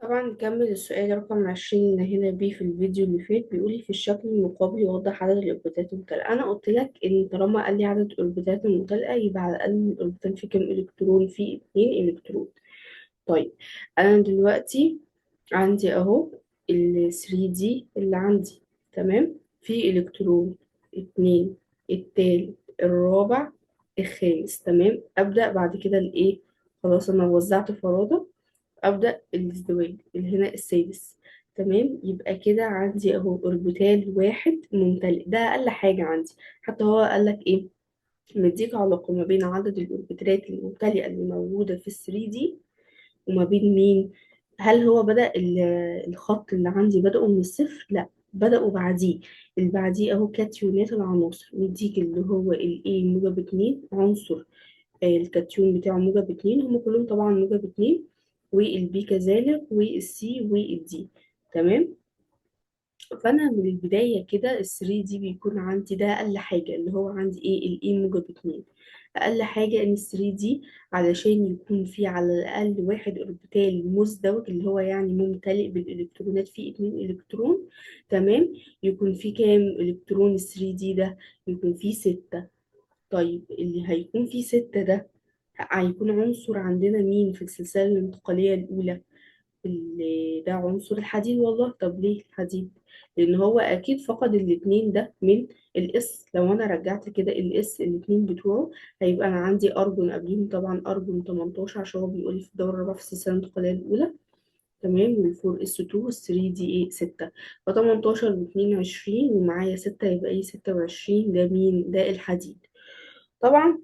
طبعا نكمل السؤال رقم 20 اللي هنا بيه في الفيديو اللي فات. بيقولي في الشكل المقابل يوضح عدد الأوربيتات الممتلئة. أنا قلت لك إن طالما قال لي عدد الأوربيتات الممتلئة يبقى على الأقل الأوربيتال فيه كام إلكترون؟ فيه 2 إلكترون. طيب، أنا دلوقتي عندي أهو ال 3D اللي عندي. تمام، فيه إلكترون، 2، التالت، الرابع، الخامس. تمام، أبدأ بعد كده الإيه؟ خلاص أنا وزعت فرادة، أبدأ الازدواج اللي هنا السادس. تمام، يبقى كده عندي اهو اوربيتال واحد ممتلئ، ده اقل حاجة عندي. حتى هو قالك ايه؟ مديك علاقة ما بين عدد الاوربيتالات الممتلئة اللي موجودة في ال 3D وما بين مين. هل هو بدأ الخط اللي عندي بدأوا من الصفر؟ لا، بدأوا بعديه. اللي بعديه اهو كاتيونات العناصر، مديك اللي هو الايه موجب 2 عنصر. الكاتيون بتاعه موجب 2، هم كلهم طبعا موجب 2، والبي كذلك، والسي والدي. تمام، فانا من البدايه كده ال 3 دي بيكون عندي ده اقل حاجه اللي هو عندي ايه الاي موجب 2. اقل حاجه ان ال 3 دي علشان يكون في على الاقل واحد اوربيتال مزدوج اللي هو يعني ممتلئ بالالكترونات، فيه 2 الكترون. تمام، يكون فيه كام الكترون ال 3 دي ده؟ يكون فيه 6. طيب اللي هيكون فيه 6 ده هيكون عنصر عندنا مين في السلسلة الانتقالية الأولى؟ اللي ده عنصر الحديد. والله طب ليه الحديد؟ لأن هو أكيد فقد الاتنين ده من الإس. لو أنا رجعت كده الإس الاتنين بتوعه، هيبقى أنا عندي أرجون قبليهم طبعا أرجون 18، عشان هو بيقولي في الدورة الرابعة في السلسلة الانتقالية الأولى. تمام، والفور اس 2 والثري دي ايه 6. ف 18 و2 20 ومعايا 6، يبقى ايه 26. ده مين؟ ده الحديد. طبعا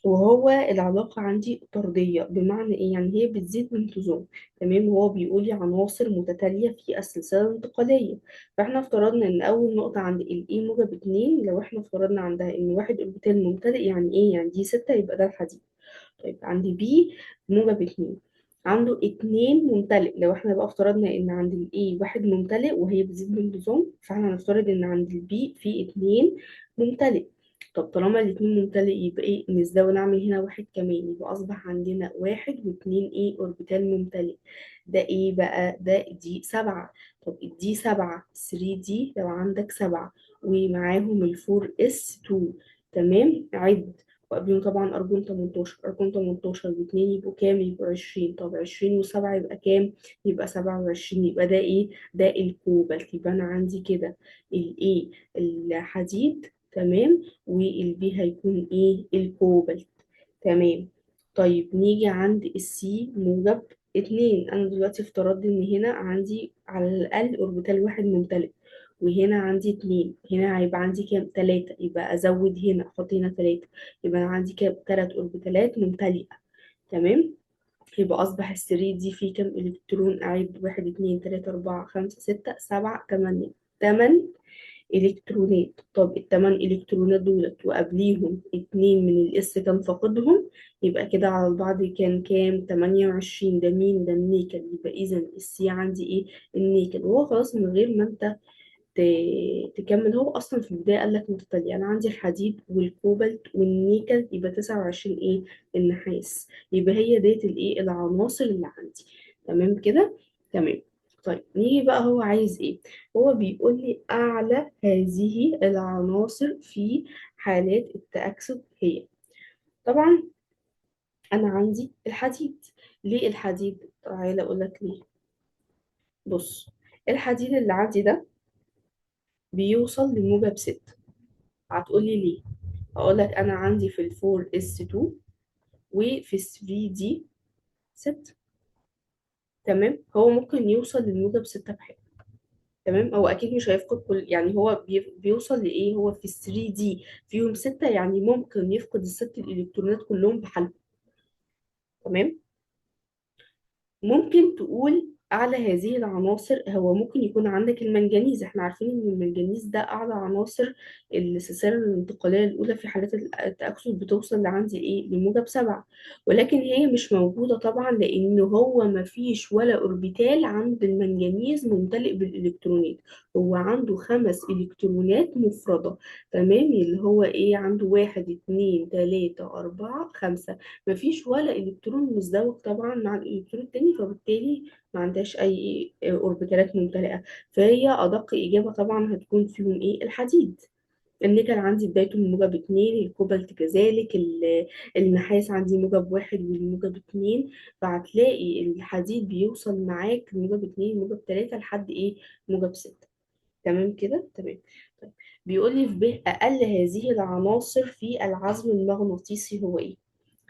وهو العلاقة عندي طردية، بمعنى ايه؟ يعني هي بتزيد بانتظام. تمام، وهو بيقول لي عناصر متتالية في السلسلة الانتقالية. فاحنا افترضنا ان اول نقطة عند الاي موجب 2، لو احنا افترضنا عندها ان واحد اوربيتال ممتلئ، يعني ايه؟ يعني دي 6، يبقى ده الحديد. طيب عندي بي موجب 2، عنده 2 ممتلئ. لو احنا بقى افترضنا ان عند الاي واحد ممتلئ وهي بتزيد بانتظام، فاحنا هنفترض ان عند البي في 2 ممتلئ. طب طالما الاتنين ممتلئ، يبقى ايه؟ نزود نعمل هنا واحد كمان، يبقى اصبح عندنا واحد واتنين ايه اوربيتال ممتلئ. ده ايه بقى؟ ده دي 7. طب الدي 7 3 دي لو عندك 7 ومعاهم الفور اس 2. تمام، عد. وقبلهم طبعا أرجون 18. أرجون 18 واتنين يبقوا كام؟ يبقوا 20. طب 20 و7 يبقى كام؟ يبقى 27. يبقى ده ايه؟ ده الكوبالت. يبقى أنا عندي كده الايه الحديد. تمام، والبي هيكون ايه الكوبالت. تمام. طيب نيجي عند السي موجب 2. انا دلوقتي افترضت ان هنا عندي على الاقل اوربيتال واحد ممتلئ، وهنا عندي 2. هنا هيبقى عندي كام؟ 3. يبقى ازود هنا، احط هنا 3. يبقى انا عندي كام؟ 3 اوربيتالات ممتلئة. تمام، يبقى اصبح الثري دي فيه كام الكترون؟ اعد: 1 2 3 4 5 6 7 8. 8 إلكترونات. طب ال8 إلكترونات دولت وقبليهم 2 من الإس كان فاقدهم، يبقى كده على البعض كان كام؟ 28. ده مين؟ ده النيكل. يبقى إذا السي عندي إيه؟ النيكل. وهو خلاص من غير ما أنت تكمل، هو أصلا في البداية قال لك متتالية. أنا عندي الحديد والكوبالت والنيكل، يبقى 29 إيه؟ النحاس. يبقى هي ديت الإيه العناصر اللي عندي. تمام كده. تمام. طيب نيجي بقى، هو عايز ايه؟ هو بيقول لي اعلى هذه العناصر في حالات التأكسد هي. طبعا انا عندي الحديد. ليه الحديد؟ تعالى اقول لك ليه. بص، الحديد اللي عندي ده بيوصل لموجب 6. هتقولي ليه؟ هقول لك انا عندي في الفور اس 2 وفي ال 3 دي 6. تمام، هو ممكن يوصل للموجب 6 بحاجة. تمام، هو اكيد مش هيفقد كل، يعني هو بيوصل لايه؟ هو في ال 3 دي فيهم 6، يعني ممكن يفقد الست الالكترونات كلهم بحالهم. تمام، ممكن تقول أعلى هذه العناصر هو ممكن يكون عندك المنجنيز. احنا عارفين إن المنجنيز ده أعلى عناصر السلسلة الانتقالية الأولى في حالات التأكسد، بتوصل لعندي إيه؟ لموجب 7. ولكن هي مش موجودة طبعا، لأن هو مفيش ولا أوربيتال عند المنجنيز ممتلئ بالإلكترونات. هو عنده 5 إلكترونات مفردة. تمام، اللي هو إيه؟ عنده 1 2 3 4 5. مفيش ولا إلكترون مزدوج طبعا مع الإلكترون التاني، فبالتالي ما عندهاش اي اوربيتالات ممتلئه. فهي ادق اجابه طبعا هتكون فيهم ايه؟ الحديد. النيكل عندي بدايته من موجب اتنين، الكوبالت كذلك، النحاس عندي موجب واحد والموجب اتنين. فهتلاقي الحديد بيوصل معاك موجب اتنين موجب تلاتة لحد ايه؟ موجب ستة. تمام كده؟ تمام. طيب، بيقول لي في ب أقل هذه العناصر في العزم المغناطيسي هو ايه؟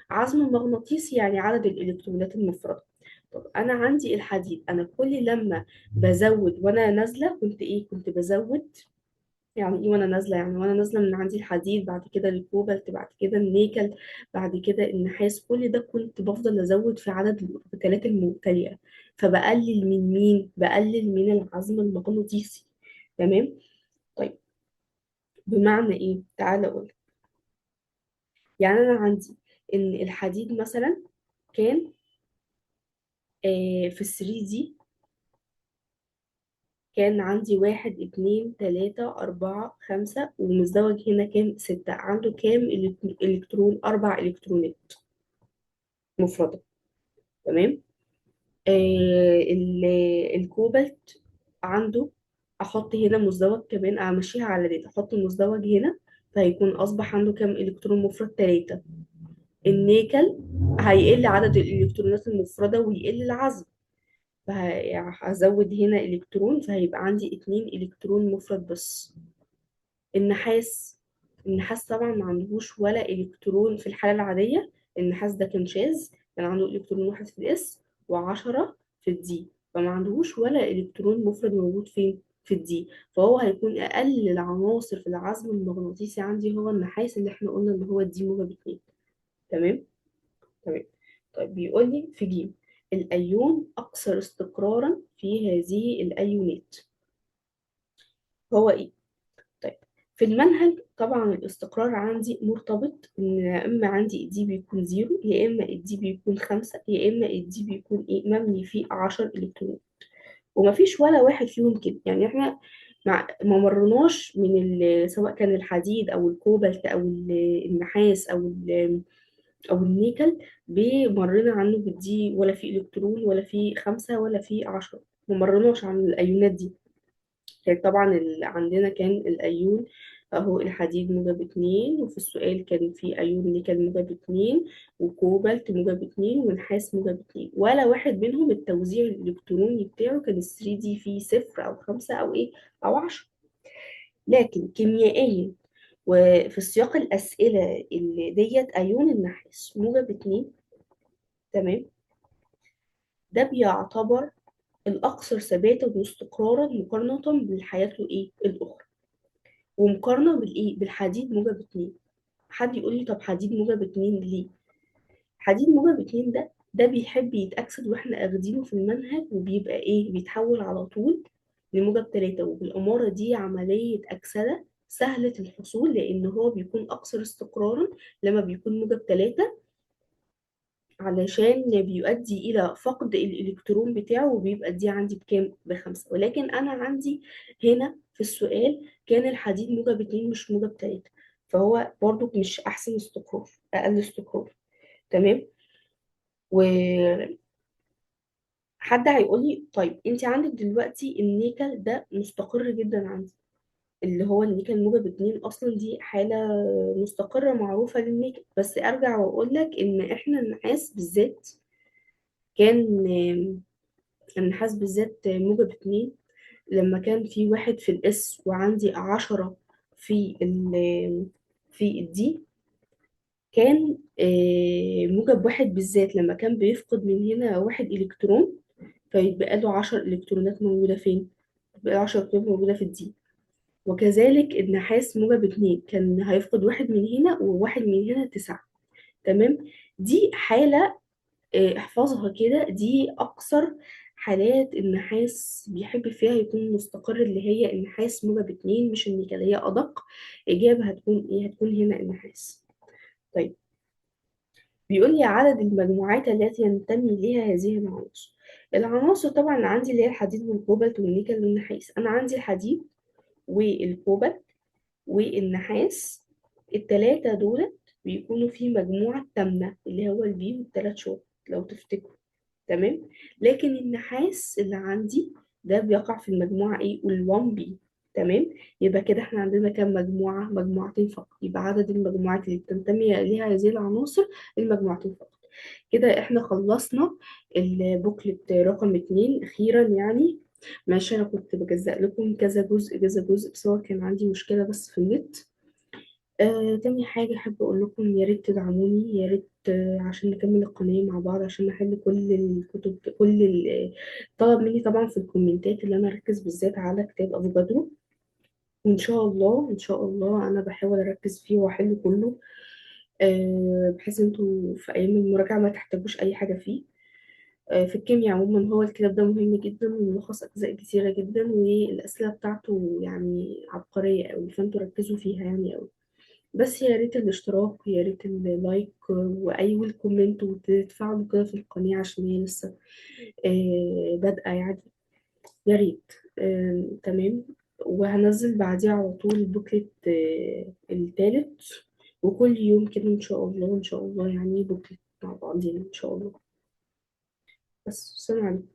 عزم مغناطيسي يعني عدد الإلكترونات المفردة. طب أنا عندي الحديد، أنا كل لما بزود وأنا نازلة كنت إيه؟ كنت بزود. يعني ايه وانا نازله؟ يعني وانا نازله من عندي الحديد، بعد كده الكوبالت، بعد كده النيكل، بعد كده النحاس، كل ده كنت بفضل ازود في عدد الاوربيتالات الممتلئه. فبقلل من مين؟ بقلل من العزم المغناطيسي. تمام. طيب، بمعنى ايه؟ تعالى اقول. يعني انا عندي ان الحديد مثلا كان في 3 دي كان عندي واحد اتنين تلاتة أربعة خمسة، ومزدوج هنا كام؟ ستة. عنده كام إلكترون؟ أربع إلكترونات مفردة. تمام. الكوبالت عنده، أحط هنا مزدوج كمان، أمشيها على دي، أحط مزدوج هنا، فهيكون أصبح عنده كام إلكترون مفرد؟ تلاتة. النيكل هيقل عدد الإلكترونات المفردة ويقل العزم، فهزود هنا إلكترون، فهيبقى عندي اتنين إلكترون مفرد بس. النحاس، النحاس طبعا ما عندهوش ولا الكترون في الحاله العاديه. النحاس ده كان شاذ، كان عنده الكترون واحد في الاس وعشرة في الدي، فما عندهوش ولا الكترون مفرد موجود فين؟ في الدي. فهو هيكون اقل العناصر في العزم المغناطيسي عندي هو النحاس، اللي احنا قلنا اللي هو الدي موجب اتنين. تمام. تمام. طيب، بيقول لي في جيم الايون اكثر استقرارا في هذه الايونات هو ايه؟ طيب، في المنهج طبعا الاستقرار عندي مرتبط ان يا اما عندي الدي بيكون زيرو، يا اما الدي بيكون خمسة، يا اما الدي بيكون ايه؟ مبني فيه 10 الكترون. ومفيش ولا واحد فيهم كده. يعني احنا ما مرناش من سواء كان الحديد او الكوبالت او النحاس او النيكل، بمرنا عنه بالدي ولا في الكترون ولا في خمسة ولا في 10. ما مرناش عن الايونات دي. كان طبعا عندنا كان الأيون أهو الحديد موجب اتنين، وفي السؤال كان في أيون نيكل موجب اتنين، وكوبالت موجب اتنين، ونحاس موجب اتنين. ولا واحد منهم التوزيع الإلكتروني بتاعه كان الثري دي فيه صفر أو خمسة أو إيه؟ أو 10. لكن كيميائيا وفي سياق الأسئلة اللي ديت، أيون النحاس موجب اتنين، تمام، ده بيعتبر الأكثر ثباتا واستقرارا مقارنة بالحياة الإيه؟ الأخرى. ومقارنة بالإيه؟ بالحديد موجب اتنين. حد يقول لي طب حديد موجب اتنين ليه؟ حديد موجب اتنين ده بيحب يتأكسد واحنا اخدينه في المنهج، وبيبقى ايه؟ بيتحول على طول لموجب تلاتة. وبالأمارة دي عملية أكسدة سهلة الحصول، لأن هو بيكون أكثر استقرارا لما بيكون موجب تلاتة، علشان بيؤدي إلى فقد الإلكترون بتاعه، وبيبقى دي عندي بكام؟ بخمسة. ولكن أنا عندي هنا في السؤال كان الحديد موجب اتنين مش موجب تلاتة، فهو برضو مش أحسن استقرار، أقل استقرار. تمام. وحد هيقول لي طيب أنت عندك دلوقتي النيكل ده مستقر جدا عندي، اللي هو النيكل موجب اتنين أصلا دي حالة مستقرة معروفة للنيكل. بس أرجع وأقول لك إن إحنا النحاس بالذات كان النحاس بالذات موجب اتنين، لما كان في واحد في الاس وعندي 10 في في الدي، كان موجب واحد بالذات لما كان بيفقد من هنا واحد إلكترون، فيتبقى له 10 إلكترونات موجودة فين؟ يبقى له 10 إلكترونات موجودة في الدي. وكذلك النحاس موجب اتنين كان هيفقد واحد من هنا وواحد من هنا، تسعة. تمام. دي حالة احفظها كده، دي أكثر حالات النحاس بيحب فيها يكون مستقر، اللي هي النحاس موجب اتنين مش النيكل. هي أدق إجابة هتكون إيه؟ هتكون هنا النحاس. طيب، بيقول لي عدد المجموعات التي ينتمي إليها هذه العناصر. العناصر طبعا عندي اللي هي الحديد والكوبالت والنيكل والنحاس. أنا عندي الحديد والكوبالت والنحاس، التلاتة دول بيكونوا في مجموعة تامنة اللي هو البي والتلات شوط لو تفتكروا. تمام. لكن النحاس اللي عندي ده بيقع في المجموعة ايه، ال1 بي. تمام. يبقى كده احنا عندنا كام مجموعة؟ مجموعتين فقط. يبقى عدد المجموعات اللي بتنتمي إليها هذه العناصر المجموعتين فقط. كده احنا خلصنا البوكلت رقم 2 أخيرا يعني. ماشي، أنا كنت بجزأ لكم كذا جزء كذا جزء، بس هو كان عندي مشكلة بس في النت. تاني حاجة أحب أقول لكم يا ريت تدعموني، يا ريت عشان نكمل القناة مع بعض، عشان نحل كل الكتب، طلب مني طبعا في الكومنتات اللي أنا أركز بالذات على كتاب أفوكادرو. وإن شاء الله إن شاء الله أنا بحاول أركز فيه وأحل كله، بحيث انتوا في أيام المراجعة ما تحتاجوش أي حاجة فيه. في الكيمياء عموما هو الكتاب ده مهم جدا وملخص أجزاء كتيرة جدا، والأسئلة بتاعته يعني عبقرية أوي، فانتوا ركزوا فيها يعني أوي. بس يا ريت الاشتراك، يا ريت اللايك، واي والكومنت، وتدفعوا كده في القناة عشان هي لسه بادئة يعني. يا ريت. تمام. وهنزل بعديها على طول البوكلت التالت، وكل يوم كده ان شاء الله ان شاء الله يعني بوكلت مع بعضين ان شاء الله. بس سلام عليكم.